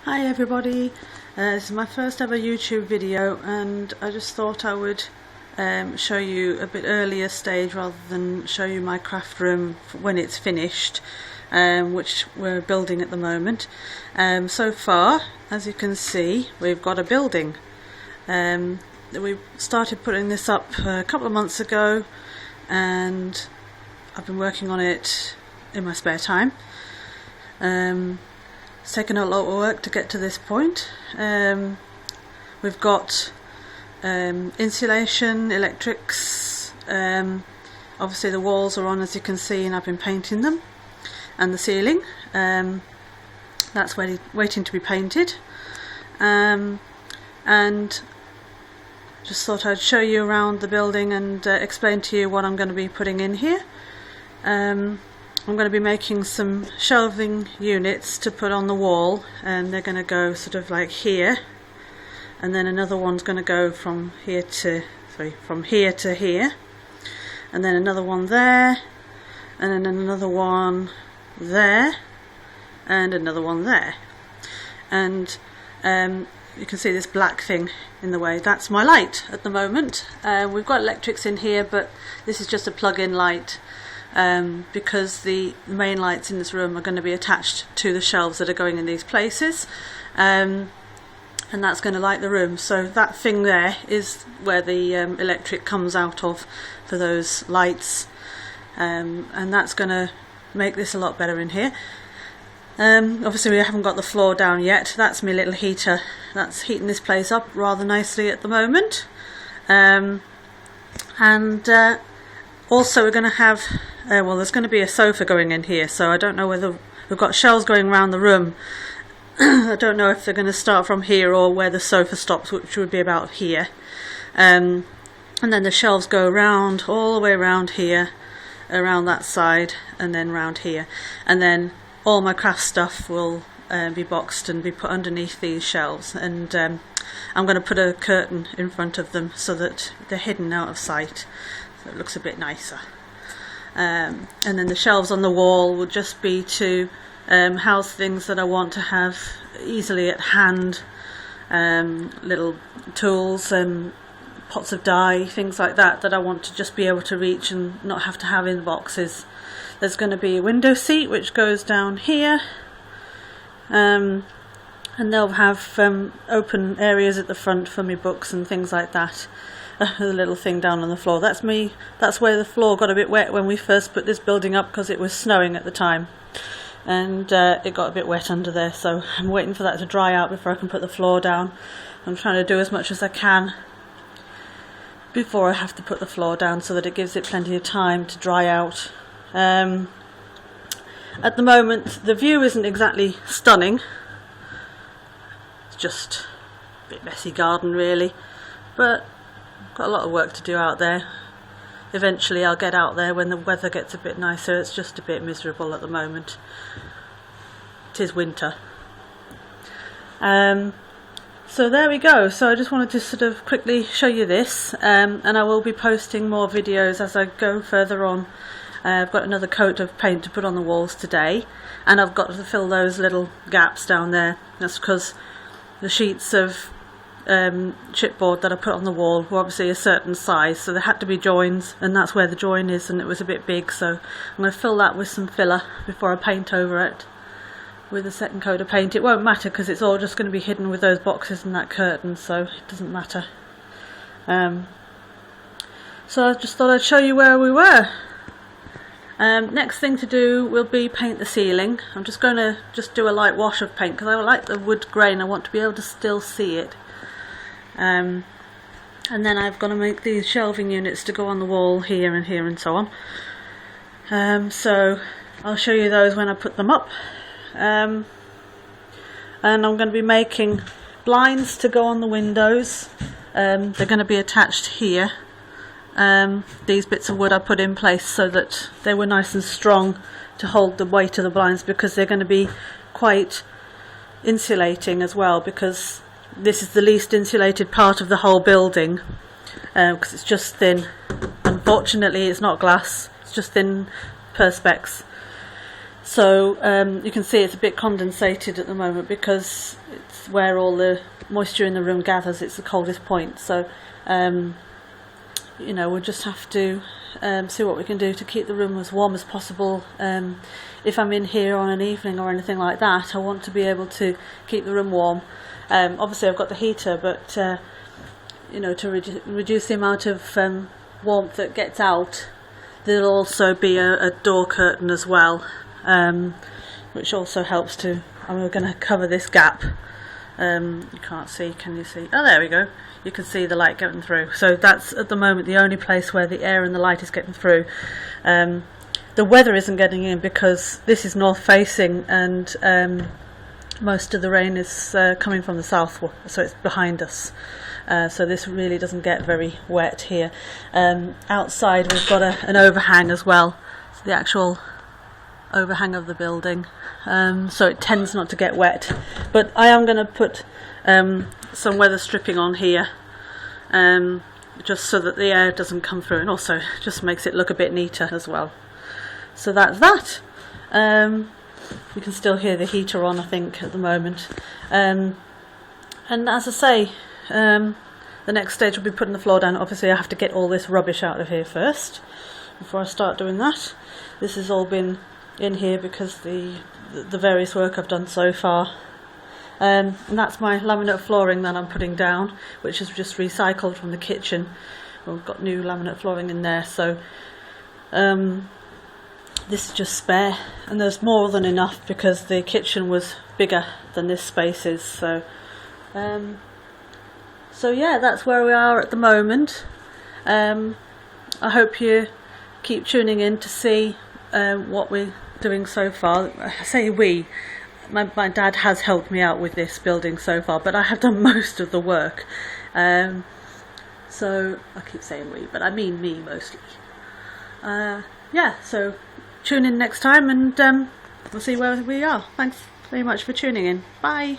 Hi everybody, this is my first ever YouTube video and I just thought I would show you a bit earlier stage rather than show you my craft room when it's finished, which we're building at the moment. So far, as you can see, we've got a building. We started putting this up a couple of months ago and I've been working on it in my spare time. It's taken a lot of work to get to this point. We've got insulation, electrics, obviously the walls are on as you can see and I've been painting them, and the ceiling, that's waiting to be painted, and just thought I'd show you around the building and explain to you what I'm going to be putting in here. I'm going to be making some shelving units to put on the wall, and they're going to go sort of like here, and then another one's going to go from here to here, and then another one there, and then another one there, and another one there. And you can see this black thing in the way. That's my light at the moment. We've got electrics in here, but this is just a plug-in light. Because the main lights in this room are going to be attached to the shelves that are going in these places, and that's going to light the room. So that thing there is where the electric comes out of for those lights, and that's going to make this a lot better in here. Obviously we haven't got the floor down yet. That's my little heater that's heating this place up rather nicely at the moment, also we're going to have well, there's going to be a sofa going in here, so I don't know whether we've got shelves going around the room. I don't know if they're going to start from here or where the sofa stops, which would be about here, and then the shelves go around all the way around here, around that side, and then round here, and then all my craft stuff will be boxed and be put underneath these shelves, and I'm going to put a curtain in front of them so that they're hidden out of sight, so it looks a bit nicer. And then the shelves on the wall will just be to house things that I want to have easily at hand, little tools and pots of dye, things like that I want to just be able to reach and not have to have in boxes. There's going to be a window seat which goes down here, and they'll have open areas at the front for me books and things like that. The little thing down on the floor, that's where the floor got a bit wet when we first put this building up, because it was snowing at the time, and it got a bit wet under there, so I'm waiting for that to dry out before I can put the floor down. I'm trying to do as much as I can before I have to put the floor down so that it gives it plenty of time to dry out. At the moment the view isn't exactly stunning, it's just a bit messy garden really, but got a lot of work to do out there. Eventually I'll get out there when the weather gets a bit nicer. It's just a bit miserable at the moment. It is winter. So there we go. So I just wanted to sort of quickly show you this, and I will be posting more videos as I go further on. I've got another coat of paint to put on the walls today, and I've got to fill those little gaps down there. That's because the sheets of chipboard that I put on the wall were obviously a certain size, so there had to be joins, and that's where the join is, and it was a bit big, so I'm going to fill that with some filler before I paint over it with a second coat of paint. It won't matter because it's all just going to be hidden with those boxes and that curtain, so it doesn't matter. So I just thought I'd show you where we were. Next thing to do will be paint the ceiling. I'm just going to do a light wash of paint because I like the wood grain. I want to be able to still see it. And then I've got to make these shelving units to go on the wall here and so on. So I'll show you those when I put them up. And I'm going to be making blinds to go on the windows. They're going to be attached here. These bits of wood I put in place so that they were nice and strong to hold the weight of the blinds, because they're going to be quite insulating as well, because this is the least insulated part of the whole building, because it's just thin. Unfortunately it's not glass, it's just thin perspex. So you can see it's a bit condensated at the moment because it's where all the moisture in the room gathers. It's the coldest point. So you know, we'll just have to see what we can do to keep the room as warm as possible. If I'm in here on an evening or anything like that, I want to be able to keep the room warm. Obviously I've got the heater, but you know, to reduce the amount of warmth that gets out, there'll also be a door curtain as well, which also helps to. I'm going to cover this gap. You can't see, can you see? Oh, there we go. You can see the light getting through. So that's at the moment the only place where the air and the light is getting through. The weather isn't getting in because this is north facing, and most of the rain is coming from the south, so it's behind us. So this really doesn't get very wet here. Outside we've got an overhang as well, so the actual overhang of the building, so it tends not to get wet. But I am going to put some weather stripping on here, just so that the air doesn't come through, and also just makes it look a bit neater as well. So that's that. You can still hear the heater on, I think, at the moment. And as I say, the next stage will be putting the floor down. Obviously I have to get all this rubbish out of here first before I start doing that. This has all been in here because the various work I've done so far. And that's my laminate flooring that I'm putting down, which is just recycled from the kitchen. We've got new laminate flooring in there, so this is just spare, and there's more than enough because the kitchen was bigger than this space is. So so yeah, that's where we are at the moment. I hope you keep tuning in to see what we're doing so far. I say we, my dad has helped me out with this building so far, but I have done most of the work. So I keep saying we, but I mean me mostly. Yeah, so tune in next time, and we'll see where we are. Thanks very much for tuning in. Bye.